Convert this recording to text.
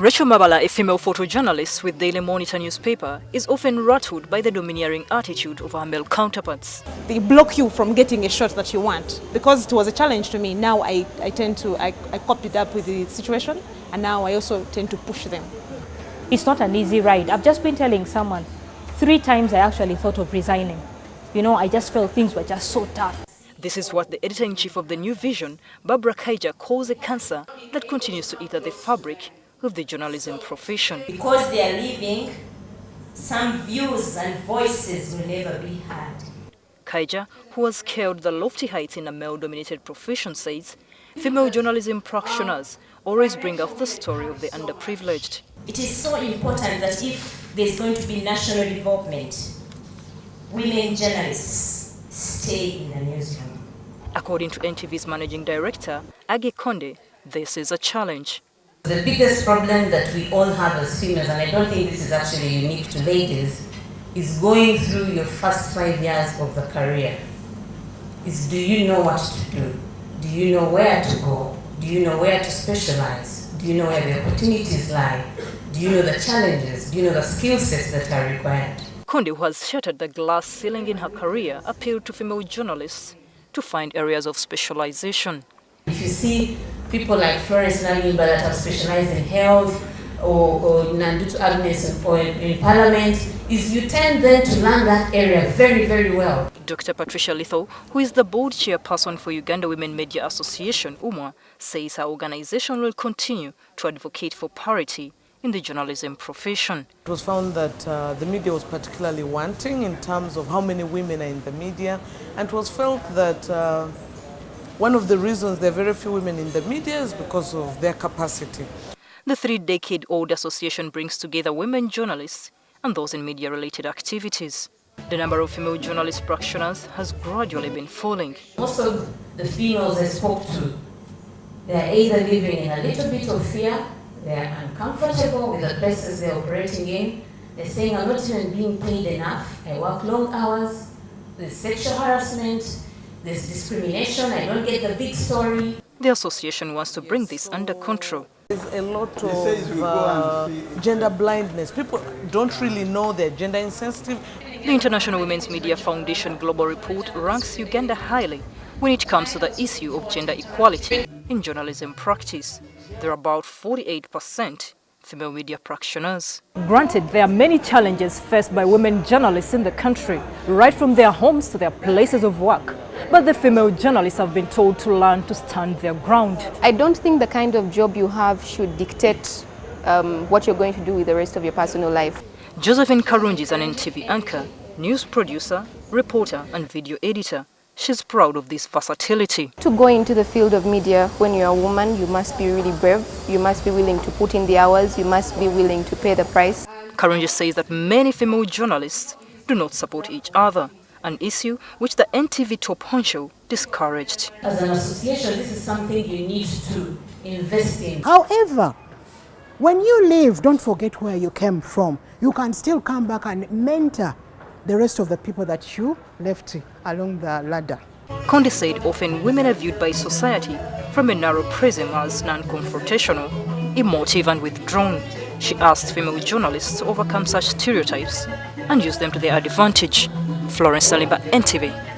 Rachel Mabala, a female photojournalist with Daily Monitor newspaper, is often rattled by the domineering attitude of her male counterparts. They block you from getting a shot that you want. Because it was a challenge to me, now I copied it up with the situation, and now I also tend to push them. It's not an easy ride. I've just been telling someone, 3 times I actually thought of resigning. You know, I just felt things were just so tough. This is what the editor-in-chief of the New Vision, Barbara Kaija, calls a cancer that continues to eat at the fabric of the journalism profession. Because they are leaving, some views and voices will never be heard. Kaija, who has scaled the lofty heights in a male-dominated profession, says female journalism practitioners always bring out the story of the underprivileged. It is so important that if there's going to be national development, women journalists stay in the newsroom. According to NTV's managing director, Age Konde, this is a challenge. The biggest problem that we all have as females, and I don't think this is actually unique to ladies, is going through your first 5 years of the career. Is, do you know what to do? Do you know where to go? Do you know where to specialize? Do you know where the opportunities lie? Do you know the challenges? Do you know the skill sets that are required? Konde, who has shattered the glass ceiling in her career, appealed to female journalists to find areas of specialization. If you see people like Florence Nalimba that have specialized in health, or Nandutu Agnes in Parliament, is you tend then to learn that area very, very well. Dr. Patricia Litho, who is the board chairperson for Uganda Women Media Association, UMWA, says her organization will continue to advocate for parity in the journalism profession. It was found that the media was particularly wanting in terms of how many women are in the media, and it was felt that one of the reasons there are very few women in the media is because of their capacity. The 3-decade-old association brings together women journalists and those in media-related activities. The number of female journalist practitioners has gradually been falling. Most of the females I spoke to, they are either living in a little bit of fear, they are uncomfortable with the places they're operating in. They're saying, I'm not even being paid enough, I work long hours, there's sexual harassment, there's discrimination, I don't get the big story. The association wants to bring this under control. There's a lot of gender blindness. People don't really know they're gender insensitive. The International Women's Media Foundation Global Report ranks Uganda highly when it comes to the issue of gender equality in journalism practice. There are about 48% female media practitioners. Granted, there are many challenges faced by women journalists in the country, right from their homes to their places of work. But the female journalists have been told to learn to stand their ground. I don't think the kind of job you have should dictate what you're going to do with the rest of your personal life. Josephine Karunji is an NTV anchor, news producer, reporter and video editor. She's proud of this versatility. To go into the field of media when you're a woman, you must be really brave, you must be willing to put in the hours, you must be willing to pay the price. Karunji says that many female journalists do not support each other, an issue which the NTV top honcho discouraged. As an association, this is something you need to invest in. However, when you leave, don't forget where you came from. You can still come back and mentor the rest of the people that you left along the ladder. Konde said often women are viewed by society from a narrow prism as non-confrontational, emotive and withdrawn. She asked female journalists to overcome such stereotypes and use them to their advantage. Florence Nalimba, NTV.